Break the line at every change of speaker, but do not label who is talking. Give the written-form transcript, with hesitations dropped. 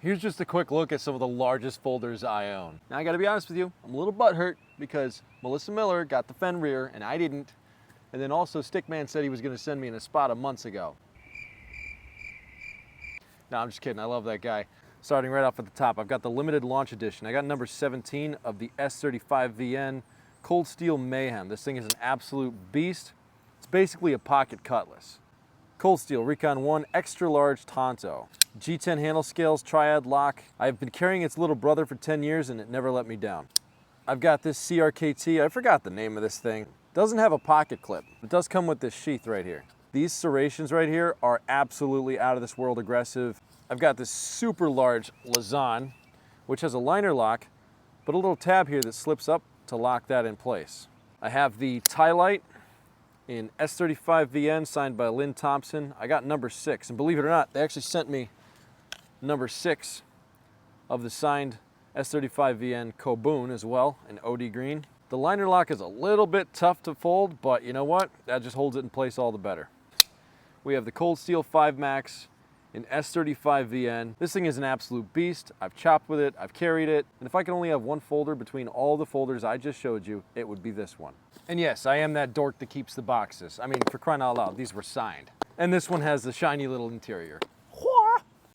Here's just a quick look at some of the largest folders I own. Now I gotta be honest with you, I'm a little butthurt because Melissa Miller got the Fenrir and I didn't. And then also Stickman said he was gonna send me in a Spada months ago. No, I'm just kidding, I love that guy. Starting right off at the top, I've got the limited launch edition. I got number 17 of the S35VN Cold Steel Mayhem. This thing is an absolute beast. It's basically a pocket cutlass. Cold Steel Recon 1 Extra Large Tonto. G10 handle scales, triad lock. I've been carrying its little brother for 10 years and it never let me down. I've got this CRKT, I forgot the name of this thing. Doesn't have a pocket clip. It does come with this sheath right here. These serrations right here are absolutely out of this world aggressive. I've got this super large Lazan, which has a liner lock, but a little tab here that slips up to lock that in place. I have the Tylite in S35VN signed by Lynn Thompson. I got number 6, and believe it or not, they actually sent me number 6 of the signed S35VN Kobun as well in OD green. The liner lock is a little bit tough to fold, but you know what? That just holds it in place all the better. We have the Cold Steel 5 Max in S35VN. This thing is an absolute beast. I've chopped with it, I've carried it, and if I could only have one folder between all the folders I just showed you, it would be this one. And yes, I am that dork that keeps the boxes. I mean, for crying out loud, these were signed. And this one has the shiny little interior.